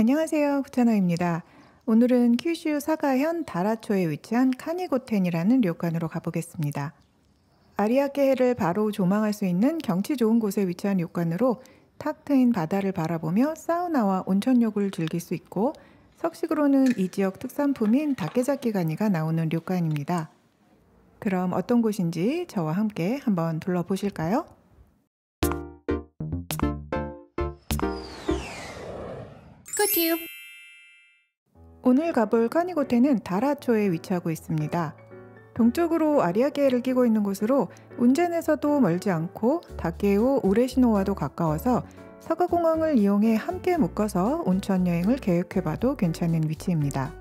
안녕하세요. 구차노입니다. 오늘은 큐슈 사가현 다라초에 위치한 카니고텐이라는 료칸으로 가보겠습니다. 아리아케해를 바로 조망할 수 있는 경치 좋은 곳에 위치한 료칸으로 탁 트인 바다를 바라보며 사우나와 온천욕을 즐길 수 있고 석식으로는 이 지역 특산품인 다케자키 가니가 나오는 료칸입니다. 그럼 어떤 곳인지 저와 함께 한번 둘러보실까요? 굿유! 오늘 가볼 카니고텐은 다라초에 위치하고 있습니다. 동쪽으로 아리아케해를 끼고 있는 곳으로 운전에서도 멀지 않고 다케오 우레시노와도 가까워서 서가공항을 이용해 함께 묶어서 온천 여행을 계획해봐도 괜찮은 위치입니다.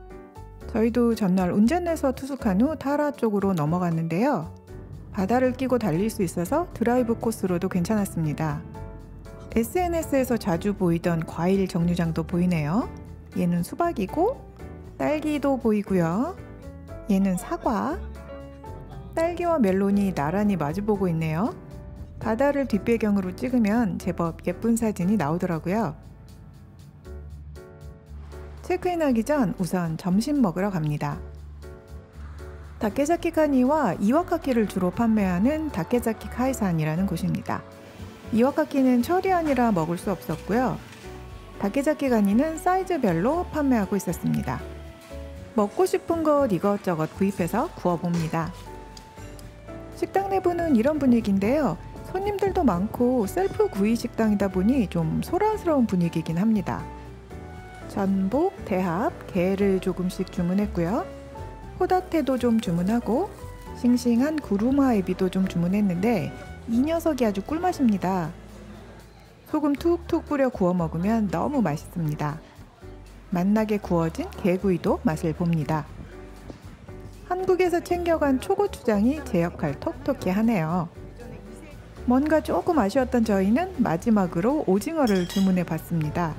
저희도 전날 운전해서 투숙한 후 타라 쪽으로 넘어갔는데요. 바다를 끼고 달릴 수 있어서 드라이브 코스로도 괜찮았습니다. SNS에서 자주 보이던 과일 정류장도 보이네요. 얘는 수박이고 딸기도 보이고요. 얘는 사과. 딸기와 멜론이 나란히 마주보고 있네요. 바다를 뒷배경으로 찍으면 제법 예쁜 사진이 나오더라고요. 체크인하기 전 우선 점심 먹으러 갑니다. 다케자키 카니와 이와카키를 주로 판매하는 다케자키 카이산이라는 곳입니다. 이와카키는 철이 아니라 먹을 수 없었고요. 다케자키 가니는 사이즈별로 판매하고 있었습니다. 먹고 싶은 것 이것저것 구입해서 구워봅니다. 식당 내부는 이런 분위기인데요. 손님들도 많고 셀프 구이 식당이다 보니 좀 소란스러운 분위기이긴 합니다. 전복, 대합, 게를 조금씩 주문했고요. 호다테도 좀 주문하고 싱싱한 구루마 에비도 좀 주문했는데 이 녀석이 아주 꿀맛입니다. 소금 툭툭 뿌려 구워 먹으면 너무 맛있습니다. 맛나게 구워진 게구이도 맛을 봅니다. 한국에서 챙겨간 초고추장이 제 역할 톡톡히 하네요. 뭔가 조금 아쉬웠던 저희는 마지막으로 오징어를 주문해 봤습니다.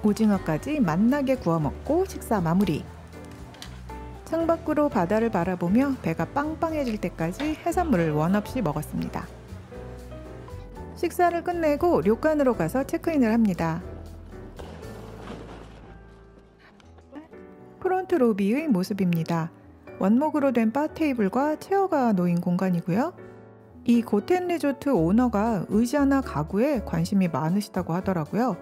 오징어까지 맛나게 구워 먹고 식사 마무리. 창밖으로 바다를 바라보며 배가 빵빵해질 때까지 해산물을 원없이 먹었습니다. 식사를 끝내고 료칸으로 가서 체크인을 합니다. 프론트 로비의 모습입니다. 원목으로 된 바 테이블과 체어가 놓인 공간이고요. 이 고텐 리조트 오너가 의자나 가구에 관심이 많으시다고 하더라고요.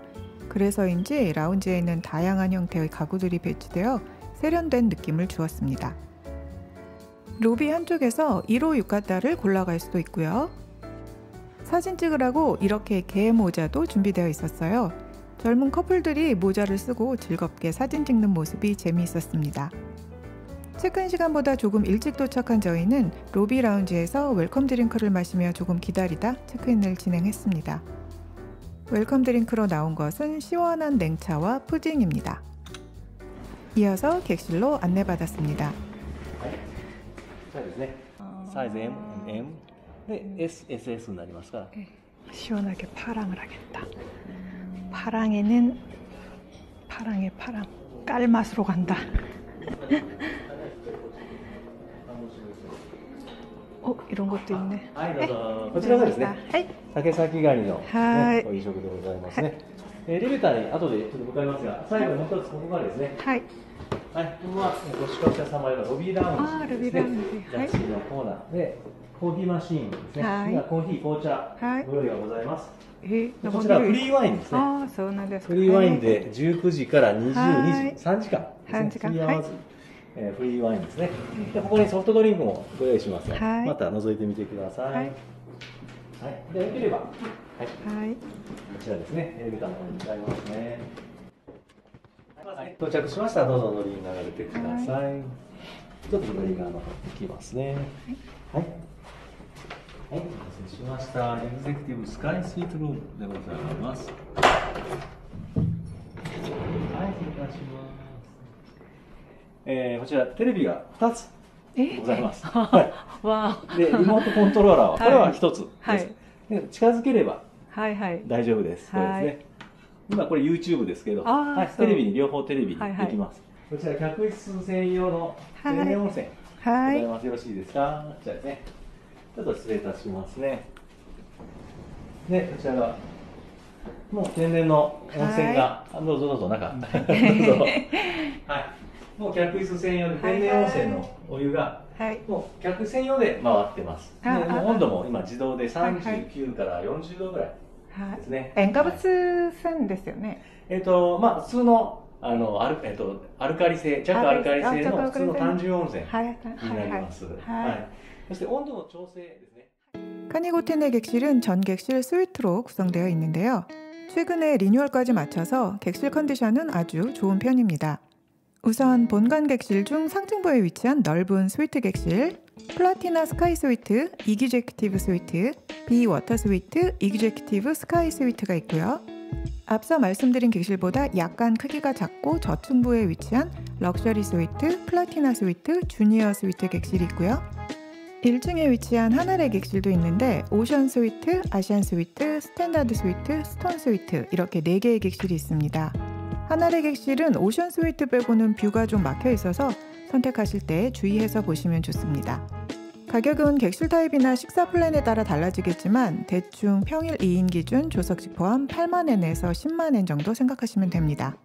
그래서인지 라운지에는 다양한 형태의 가구들이 배치되어 세련된 느낌을 주었습니다. 로비 한쪽에서 1호 유카타를 골라갈 수도 있고요. 사진 찍으라고 이렇게 개 모자도 준비되어 있었어요. 젊은 커플들이 모자를 쓰고 즐겁게 사진 찍는 모습이 재미있었습니다. 체크인 시간보다 조금 일찍 도착한 저희는 로비 라운지에서 웰컴 드링크를 마시며 조금 기다리다 체크인을 진행했습니다. 웰컴 드링크로 나온 것은 시원한 냉차와 푸딩입니다. 이어서 객실로 안내받았습니다. 사이즈 M, M, 네, S, SS になりますから. 시원하게 파랑을 하겠다. 파랑에는 파랑의 파랑, 깔맛으로 간다. 이런 것도 있네. はい、どうぞ。こちらがですね、竹崎ガニのご飲食でございますね。エレベーターに後でちょっと向かいますが、最後もう一つここからですね。はい。はい、ここはご宿泊者様用のロビーラウンジですね。雑誌のコーナーでコーヒーマシーンですね。今コーヒー紅茶ご用意がございます。こちらフリーワインですね。フリーワインで19時から22時、3時間ですね。フリーワインですね。でここにソフトドリンクもご用意しますので、また覗いてみてください。はい。でよければ、はい。こちらですね。エレベーターの方に向かいますね。到着しましたらどうぞ乗りになられてください。ちょっと左側の方に行きますね。はい。はい、お待たせしました。エグゼクティブスカイスイートルームでございます。はい、失礼いたします。こちらテレビが2つございます。でリモートコントローラーはこれは1つです。で近づければ大丈夫です。これですね。今これ YouTube ですけど、テレビに両方テレビにできます。こちら客室専用の天然温泉ございます。よろしいですか？こちらですね。ちょっと失礼いたしますね。でこちらがもう天然の温泉が、どうぞどうぞ中、どうぞ。はい。もう客室専用で天然温泉のお湯が、もう客専用で回ってます。でもう温度も今自動で39から40度ぐらいですね。塩化物泉ですよね。まあ普通のアルカリ性、弱アルカリ性の普通の単純温泉になります。はい。そして温度の調整ですね。카니고텐의 객실은 전객실 스위트로 구성되어 있는데요. 최근에 리뉴얼까지 마쳐서 객실 컨디션은 아주 좋은 편입니다. 우선 본관 객실 중 상층부에 위치한 넓은 스위트 객실, 플라티나 스카이 스위트, 이규제큐티브 스위트, 비워터 스위트, 이규제큐티브 스카이 스위트가 있고요. 앞서 말씀드린 객실보다 약간 크기가 작고 저층부에 위치한 럭셔리 스위트, 플라티나 스위트, 주니어 스위트 객실이 있고요. 1층에 위치한 하나의 객실도 있는데 오션 스위트, 아시안 스위트, 스탠다드 스위트, 스톤 스위트 이렇게 4개의 객실이 있습니다. 하나의 객실은 오션 스위트 빼고는 뷰가 좀 막혀 있어서 선택하실 때 주의해서 보시면 좋습니다. 가격은 객실 타입이나 식사 플랜에 따라 달라지겠지만 대충 평일 2인 기준 조석식 포함 8만엔에서 10만엔 정도 생각하시면 됩니다.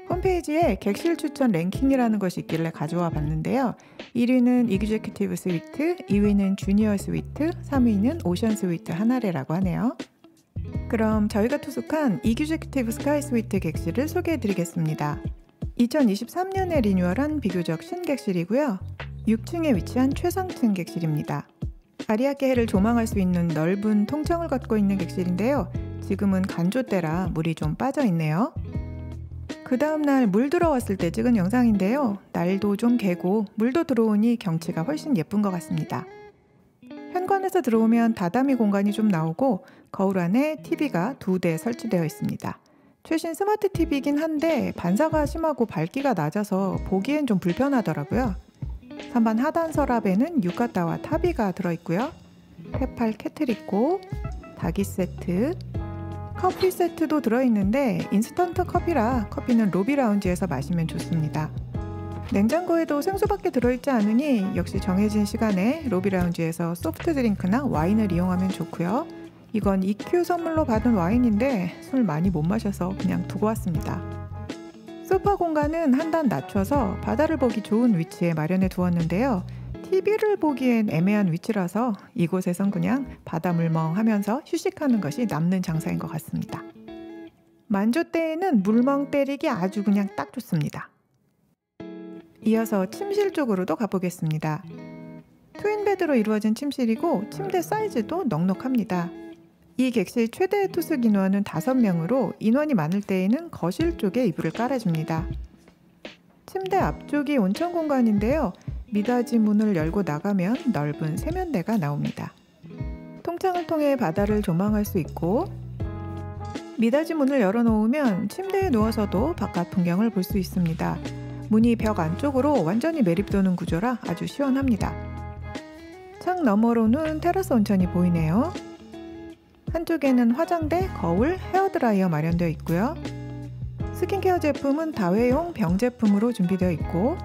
홈페이지에 객실 추천 랭킹이라는 것이 있길래 가져와 봤는데요. 1위는 이규제큐티브 스위트, 2위는 주니어 스위트, 3위는 오션 스위트 하나래라고 하네요. 그럼 저희가 투숙한 이규제큐티브 스카이 스위트 객실을 소개해드리겠습니다. 2023년에 리뉴얼한 비교적 신객실이고요. 6층에 위치한 최상층 객실입니다. 아리아케 해를 조망할 수 있는 넓은 통창을 갖고 있는 객실인데요. 지금은 간조 때라 물이 좀 빠져 있네요. 그 다음날 물 들어왔을 때 찍은 영상인데요. 날도 좀 개고 물도 들어오니 경치가 훨씬 예쁜 것 같습니다. 현관에서 들어오면 다다미 공간이 좀 나오고 거울 안에 TV가 2대 설치되어 있습니다. 최신 스마트 TV이긴 한데 반사가 심하고 밝기가 낮아서 보기엔 좀 불편하더라고요. 선반 하단 서랍에는 유카타와 타비가 들어있고요. 테팔 케틀 있고 닭이 세트, 커피 세트도 들어있는데 인스턴트 커피라 커피는 로비 라운지에서 마시면 좋습니다. 냉장고에도 생수밖에 들어있지 않으니 역시 정해진 시간에 로비 라운지에서 소프트 드링크나 와인을 이용하면 좋고요. 이건 EQ 선물로 받은 와인인데 술 많이 못 마셔서 그냥 두고 왔습니다. 소파 공간은 한 단 낮춰서 바다를 보기 좋은 위치에 마련해 두었는데요. TV를 보기엔 애매한 위치라서 이곳에선 그냥 바다 물멍하면서 휴식하는 것이 남는 장사인 것 같습니다. 만조 때에는 물멍 때리기 아주 그냥 딱 좋습니다. 이어서 침실 쪽으로도 가보겠습니다. 트윈베드로 이루어진 침실이고 침대 사이즈도 넉넉합니다. 이 객실 최대 투숙 인원은 5명으로 인원이 많을 때에는 거실 쪽에 이불을 깔아줍니다. 침대 앞쪽이 온천 공간인데요. 미닫이 문을 열고 나가면 넓은 세면대가 나옵니다. 통창을 통해 바다를 조망할 수 있고 미닫이 문을 열어놓으면 침대에 누워서도 바깥 풍경을 볼 수 있습니다. 문이 벽 안쪽으로 완전히 매립도는 구조라 아주 시원합니다. 창 너머로는 테라스 온천이 보이네요. 한쪽에는 화장대, 거울, 헤어드라이어 마련되어 있고요. 스킨케어 제품은 다회용 병 제품으로 준비되어 있고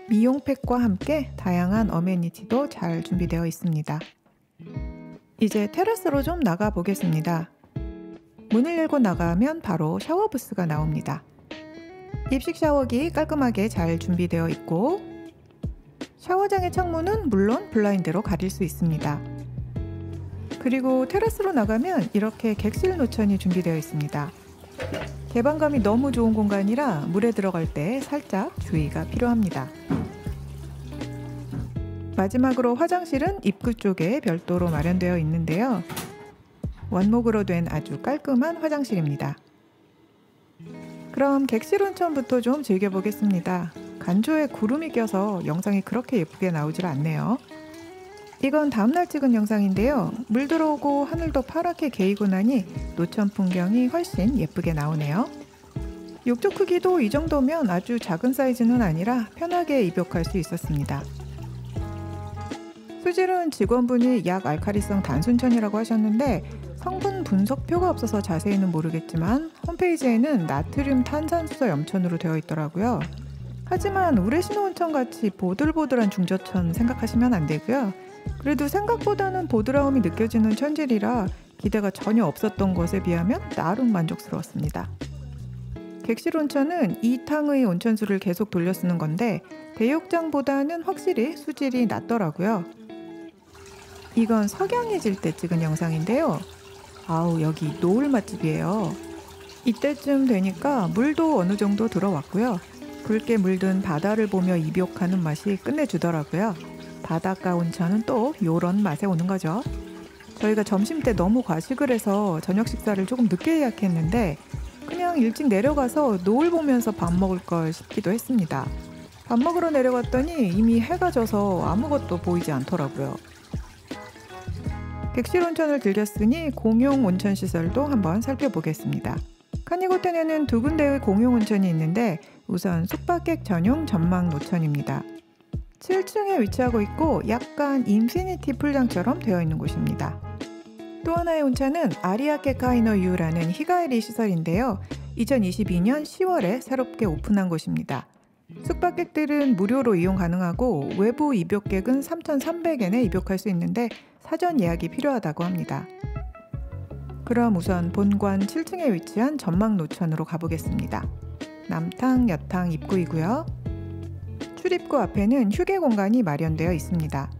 미용팩과 함께 다양한 어메니티도 잘 준비되어 있습니다. 이제 테라스로 좀 나가 보겠습니다. 문을 열고 나가면 바로 샤워 부스가 나옵니다. 입식 샤워기 깔끔하게 잘 준비되어 있고 샤워장의 창문은 물론 블라인드로 가릴 수 있습니다. 그리고 테라스로 나가면 이렇게 객실 노천이 준비되어 있습니다. 개방감이 너무 좋은 공간이라 물에 들어갈 때 살짝 주의가 필요합니다. 마지막으로 화장실은 입구 쪽에 별도로 마련되어 있는데요. 원목으로 된 아주 깔끔한 화장실입니다. 그럼 객실 온천부터 좀 즐겨보겠습니다. 간조에 구름이 껴서 영상이 그렇게 예쁘게 나오질 않네요. 이건 다음날 찍은 영상인데요. 물 들어오고 하늘도 파랗게 개이고 나니 노천 풍경이 훨씬 예쁘게 나오네요. 욕조 크기도 이 정도면 아주 작은 사이즈는 아니라 편하게 입욕할 수 있었습니다. 수질은 직원분이 약 알카리성 단순천이라고 하셨는데 성분 분석표가 없어서 자세히는 모르겠지만 홈페이지에는 나트륨 탄산수소 염천으로 되어 있더라고요. 하지만 우레시노 온천같이 보들보들한 중저천 생각하시면 안 되고요. 그래도 생각보다는 보드라움이 느껴지는 천질이라 기대가 전혀 없었던 것에 비하면 나름 만족스러웠습니다. 객실 온천은 2탕의 온천수를 계속 돌려 쓰는 건데 대욕장보다는 확실히 수질이 낮더라고요. 이건 석양이 질 때 찍은 영상인데요. 아우, 여기 노을 맛집이에요. 이때쯤 되니까 물도 어느 정도 들어왔고요. 붉게 물든 바다를 보며 입욕하는 맛이 끝내주더라고요. 바닷가 온천은 또 요런 맛에 오는 거죠. 저희가 점심때 너무 과식을 해서 저녁 식사를 조금 늦게 예약했는데 그냥 일찍 내려가서 노을 보면서 밥 먹을 걸 싶기도 했습니다. 밥 먹으러 내려갔더니 이미 해가 져서 아무것도 보이지 않더라고요. 객실 온천을 즐겼으니 공용 온천 시설도 한번 살펴보겠습니다. 카니고텐에는 2군데의 공용 온천이 있는데 우선 숙박객 전용 전망 노천입니다. 7층에 위치하고 있고 약간 인피니티 풀장처럼 되어 있는 곳입니다. 또 하나의 온천은 아리아케 카이노 유라는 히가에리 시설인데요. 2022년 10월에 새롭게 오픈한 곳입니다. 숙박객들은 무료로 이용 가능하고 외부 입욕객은 3,300엔에 입욕할 수 있는데 사전 예약이 필요하다고 합니다. 그럼 우선 본관 7층에 위치한 전망 노천으로 가보겠습니다. 남탕, 여탕 입구이고요. 출입구 앞에는 휴게 공간이 마련되어 있습니다.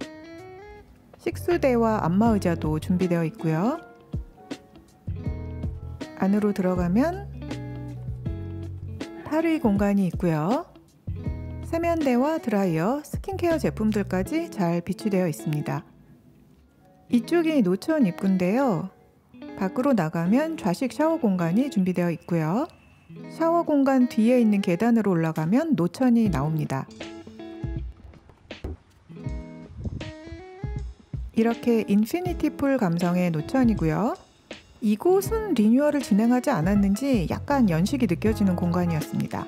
식수대와 안마의자도 준비되어 있고요. 안으로 들어가면 탈의 공간이 있고요. 세면대와 드라이어, 스킨케어 제품들까지 잘 비치되어 있습니다. 이쪽이 노천 입구인데요. 밖으로 나가면 좌식 샤워 공간이 준비되어 있고요. 샤워 공간 뒤에 있는 계단으로 올라가면 노천이 나옵니다. 이렇게 인피니티 풀 감성의 노천이고요. 이곳은 리뉴얼을 진행하지 않았는지 약간 연식이 느껴지는 공간이었습니다.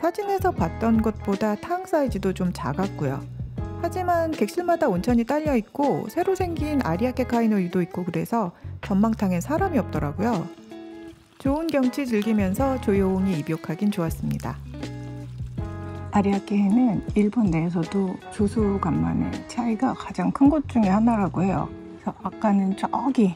사진에서 봤던 것보다 탕 사이즈도 좀 작았고요. 하지만 객실마다 온천이 딸려 있고 새로 생긴 아리아케 카이노유도 있고 그래서 전망탕엔 사람이 없더라고요. 좋은 경치 즐기면서 조용히 입욕하긴 좋았습니다. 아리아케해는 일본 내에서도 조수간만의 차이가 가장 큰 곳 중에 하나라고 해요. 그래서 아까는 저기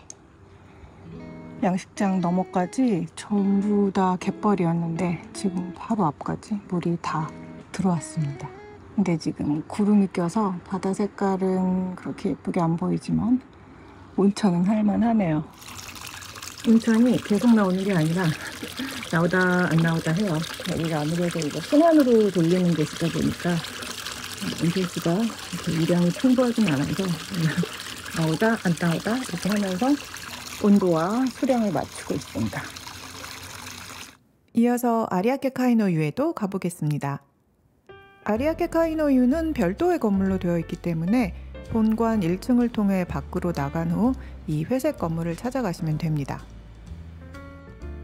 양식장 너머까지 전부 다 갯벌이었는데 지금 바로 앞까지 물이 다 들어왔습니다. 근데 지금 구름이 껴서 바다 색깔은 그렇게 예쁘게 안 보이지만 온천은 할만하네요. 온천이 계속 나오는 게 아니라 나오다 안 나오다 해요. 여기가 아무래도 이거 순환으로 돌리는 곳이다 보니까 온실수가 유량이 풍부하진 않아서 나오다 안 나오다 이렇게 하면서 온도와 수량을 맞추고 있습니다. 이어서 아리아케 카이노유에도 가보겠습니다. 아리아케 카이노유는 별도의 건물로 되어 있기 때문에 본관 1층을 통해 밖으로 나간 후 이 회색 건물을 찾아가시면 됩니다.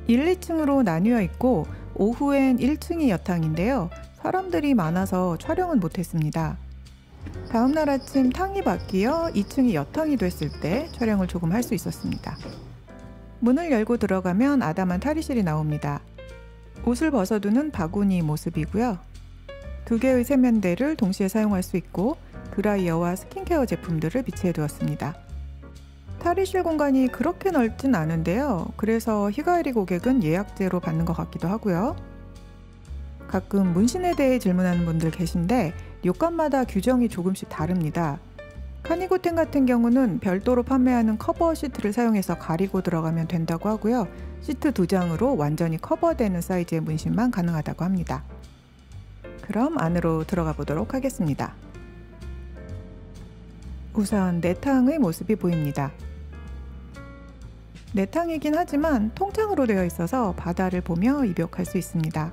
1, 2층으로 나뉘어 있고 오후엔 1층이 여탕인데요. 사람들이 많아서 촬영은 못했습니다. 다음날 아침 탕이 바뀌어 2층이 여탕이 됐을 때 촬영을 조금 할 수 있었습니다. 문을 열고 들어가면 아담한 탈의실이 나옵니다. 옷을 벗어두는 바구니 모습이고요. 2개의 세면대를 동시에 사용할 수 있고 드라이어와 스킨케어 제품들을 비치해 두었습니다. 탈의실 공간이 그렇게 넓진 않은데요. 그래서 히가에리 고객은 예약제로 받는 것 같기도 하고요. 가끔 문신에 대해 질문하는 분들 계신데 료칸마다 규정이 조금씩 다릅니다. 카니고텐 같은 경우는 별도로 판매하는 커버 시트를 사용해서 가리고 들어가면 된다고 하고요. 시트 2장으로 완전히 커버되는 사이즈의 문신만 가능하다고 합니다. 그럼 안으로 들어가 보도록 하겠습니다. 우선 내탕의 모습이 보입니다. 내탕이긴 하지만 통창으로 되어 있어서 바다를 보며 입욕할 수 있습니다.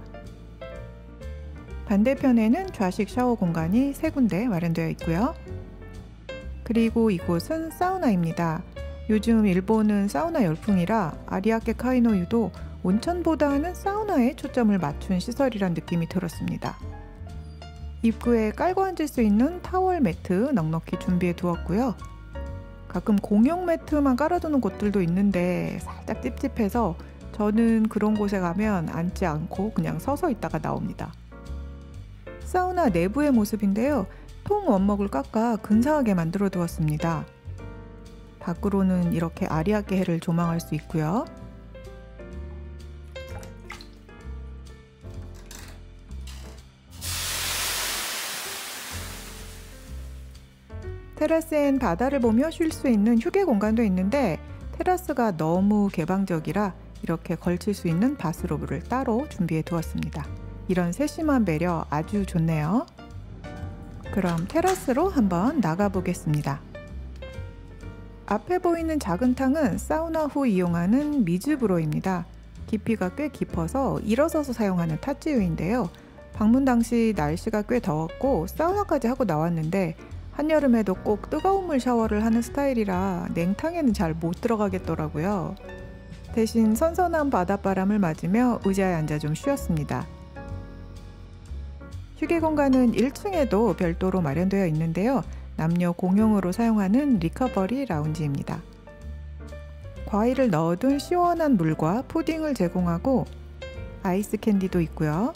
반대편에는 좌식 샤워 공간이 3군데 마련되어 있고요. 그리고 이곳은 사우나입니다. 요즘 일본은 사우나 열풍이라 아리아케 카이노유도 온천보다는 사우나에 초점을 맞춘 시설이란 느낌이 들었습니다. 입구에 깔고 앉을 수 있는 타월 매트 넉넉히 준비해 두었고요. 가끔 공용 매트만 깔아두는 곳들도 있는데 살짝 찝찝해서 저는 그런 곳에 가면 앉지 않고 그냥 서서 있다가 나옵니다. 사우나 내부의 모습인데요. 통 원목을 깎아 근사하게 만들어 두었습니다. 밖으로는 이렇게 아리아케 해를 조망할 수 있고요. 테라스엔 바다를 보며 쉴 수 있는 휴게 공간도 있는데 테라스가 너무 개방적이라 이렇게 걸칠 수 있는 바스로브를 따로 준비해 두었습니다. 이런 세심한 배려 아주 좋네요. 그럼 테라스로 한번 나가 보겠습니다. 앞에 보이는 작은 탕은 사우나 후 이용하는 미즈브로입니다. 깊이가 꽤 깊어서 일어서서 사용하는 타치유인데요. 방문 당시 날씨가 꽤 더웠고 사우나까지 하고 나왔는데 한여름에도 꼭 뜨거운 물 샤워를 하는 스타일이라 냉탕에는 잘 못 들어가겠더라고요. 대신 선선한 바닷바람을 맞으며 의자에 앉아 좀 쉬었습니다. 휴게 공간은 1층에도 별도로 마련되어 있는데요. 남녀 공용으로 사용하는 리커버리 라운지입니다. 과일을 넣어둔 시원한 물과 푸딩을 제공하고 아이스 캔디도 있고요.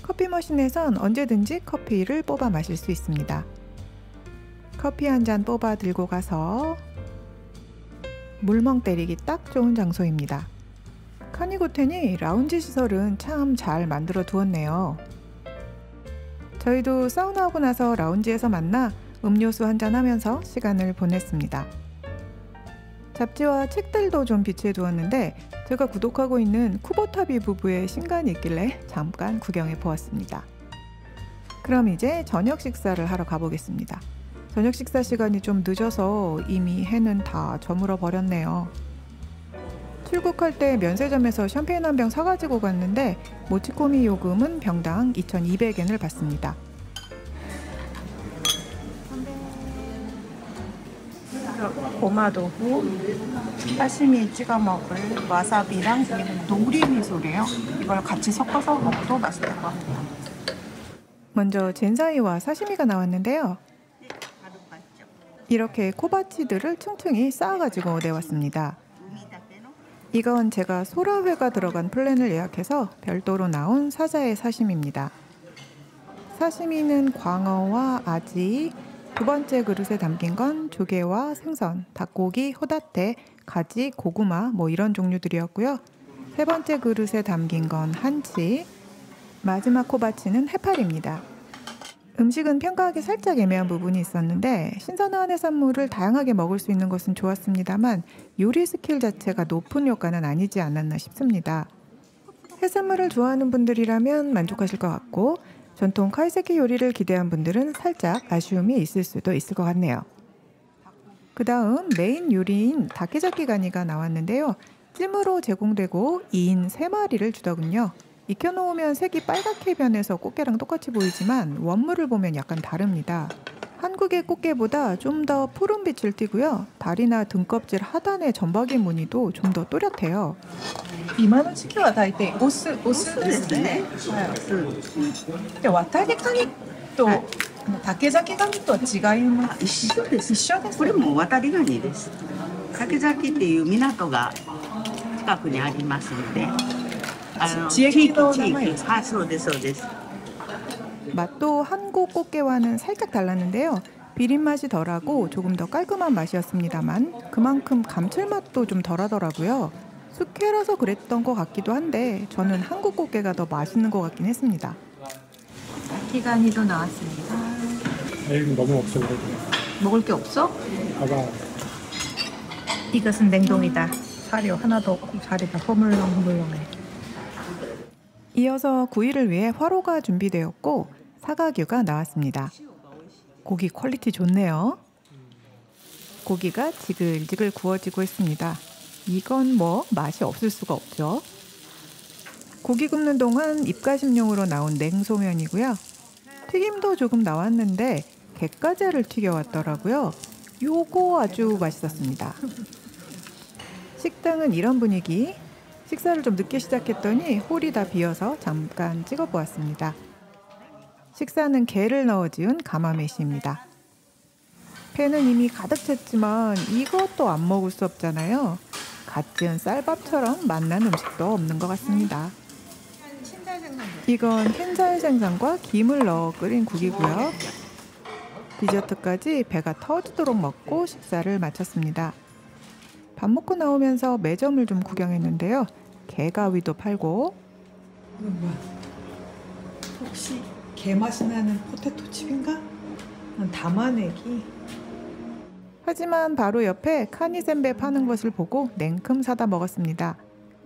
커피 머신에선 언제든지 커피를 뽑아 마실 수 있습니다. 커피 한 잔 뽑아 들고 가서 물멍 때리기 딱 좋은 장소입니다. 카니고텐이 라운지 시설은 참 잘 만들어 두었네요. 저희도 사우나하고 나서 라운지에서 만나 음료수 한잔 하면서 시간을 보냈습니다. 잡지와 책들도 좀 비치해 두었는데 제가 구독하고 있는 쿠보타비 부부의 신간이 있길래 잠깐 구경해 보았습니다. 그럼 이제 저녁 식사를 하러 가보겠습니다. 저녁 식사 시간이 좀 늦어서 이미 해는 다 저물어 버렸네요. 출국할 때 면세점에서 샴페인 한 병 사가지고 갔는데 모치코미 요금은 병당 2,200엔을 받습니다. 고마도구, 사시미 찍어 먹을 와사비랑 노리 미소래요. 이걸 같이 섞어서 먹어도 맛있을 것 같아요. 먼저 젠사이와 사시미가 나왔는데요. 이렇게 코바치들을 퉁퉁이 쌓아가지고 내왔습니다. 이건 제가 소라회가 들어간 플랜을 예약해서 별도로 나온 사자의 사시미입니다. 사시미는 광어와 아지, 두 번째 그릇에 담긴 건 조개와 생선, 닭고기, 호다테, 가지, 고구마 뭐 이런 종류들이었고요. 세 번째 그릇에 담긴 건 한치, 마지막 코바치는 해파리입니다. 음식은 평가하기 살짝 애매한 부분이 있었는데 신선한 해산물을 다양하게 먹을 수 있는 것은 좋았습니다만 요리 스킬 자체가 높은 효과는 아니지 않았나 싶습니다. 해산물을 좋아하는 분들이라면 만족하실 것 같고 전통 카이세키 요리를 기대한 분들은 살짝 아쉬움이 있을 수도 있을 것 같네요. 그 다음 메인 요리인 다케자키 가니가 나왔는데요. 찜으로 제공되고 2인 3마리를 주더군요. 익혀놓으면 색이 빨갛게 변해서 꽃게랑 똑같이 보이지만 원물을 보면 약간 다릅니다. 한국의 꽃게보다 좀 더 푸른 빛을 띠고요. 다리나 등껍질 하단의 점박이 무늬도 좀 더 또렷해요. 今の時期は大体オスですね。で渡りガニと竹崎ガニとは違います。一緒です。一緒です。これも渡りガニです。竹崎っていう港が近くにありますので。地域の名前です。あ、そうですそうです。 맛도 한국 꽃게와는 살짝 달랐는데요. 비린 맛이 덜하고 조금 더 깔끔한 맛이었습니다만 그만큼 감칠맛도 좀 덜하더라고요. 숙회라서 그랬던 것 같기도 한데 저는 한국 꽃게가 더 맛있는 것 같긴 했습니다. 키가니도 나왔습니다. 이거 너무 없어 그래도. 먹을 게 없어? 봐봐. 이것은 냉동이다. 살이 하나도 없고 살이 다 허물렁허물렁해. 이어서 구이를 위해 화로가 준비되었고 사가규가 나왔습니다. 고기 퀄리티 좋네요. 고기가 지글지글 구워지고 있습니다. 이건 뭐 맛이 없을 수가 없죠. 고기 굽는 동안 입가심용으로 나온 냉소면이고요. 튀김도 조금 나왔는데 갯가재를 튀겨왔더라고요. 요거 아주 맛있었습니다. 식당은 이런 분위기. 식사를 좀 늦게 시작했더니 홀이 다 비어서 잠깐 찍어보았습니다. 식사는 게를 넣어 지은 가마메시입니다. 회는 이미 가득 찼지만 이것도 안 먹을 수 없잖아요. 갓 지은 쌀밥처럼 맛난 음식도 없는 것 같습니다. 이건 흰살 생선과 김을 넣어 끓인 국이고요. 디저트까지 배가 터지도록 먹고 식사를 마쳤습니다. 밥 먹고 나오면서 매점을 좀 구경했는데요. 게가위도 팔고. 이건 뭐야? 혹시 게 맛이 나는 포테토 칩인가? 담아내기. 하지만 바로 옆에 카니센베 파는 것을 보고 냉큼 사다 먹었습니다.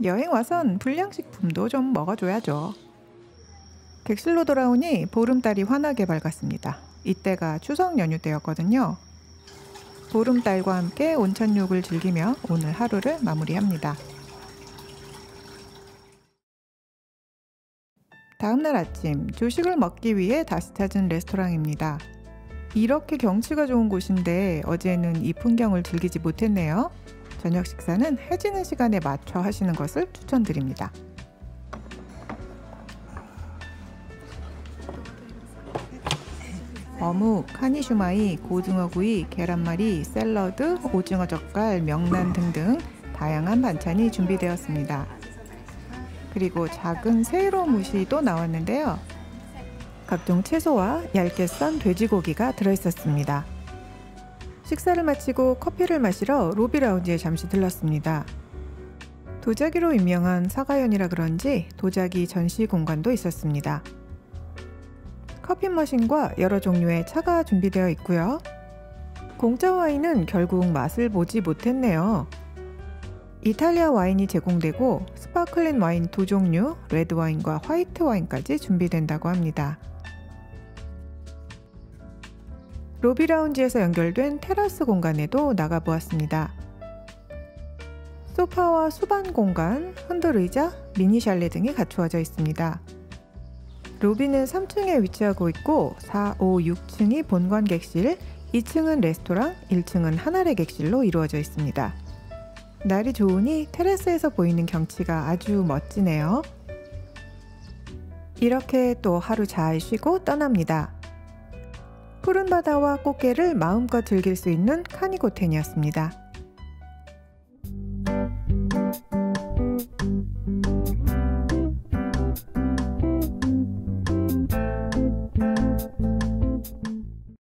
여행 와선 불량식품도 좀 먹어줘야죠. 객실로 돌아오니 보름달이 환하게 밝았습니다. 이때가 추석 연휴 때였거든요. 보름달과 함께 온천욕을 즐기며 오늘 하루를 마무리합니다. 다음날 아침 조식을 먹기 위해 다시 찾은 레스토랑입니다. 이렇게 경치가 좋은 곳인데 어제는 이 풍경을 즐기지 못했네요. 저녁 식사는 해지는 시간에 맞춰 하시는 것을 추천드립니다. 어묵, 카니슈마이, 고등어구이, 계란말이, 샐러드, 오징어 젓갈, 명란 등등 다양한 반찬이 준비되었습니다. 그리고 작은 세이로 무시도 나왔는데요. 각종 채소와 얇게 썬 돼지고기가 들어있었습니다. 식사를 마치고 커피를 마시러 로비 라운지에 잠시 들렀습니다. 도자기로 유명한 사가현이라 그런지 도자기 전시 공간도 있었습니다. 커피 머신과 여러 종류의 차가 준비되어 있고요. 공짜 와인은 결국 맛을 보지 못했네요. 이탈리아 와인이 제공되고 스파클링 와인 2종류, 레드 와인과 화이트 와인까지 준비된다고 합니다. 로비 라운지에서 연결된 테라스 공간에도 나가보았습니다. 소파와 수반 공간, 흔들 의자, 미니 샬레 등이 갖추어져 있습니다. 로비는 3층에 위치하고 있고 4, 5, 6층이 본관 객실, 2층은 레스토랑, 1층은 한아래 객실로 이루어져 있습니다. 날이 좋으니 테라스에서 보이는 경치가 아주 멋지네요. 이렇게 또 하루 잘 쉬고 떠납니다. 푸른 바다와 꽃게를 마음껏 즐길 수 있는 카니고텐이었습니다.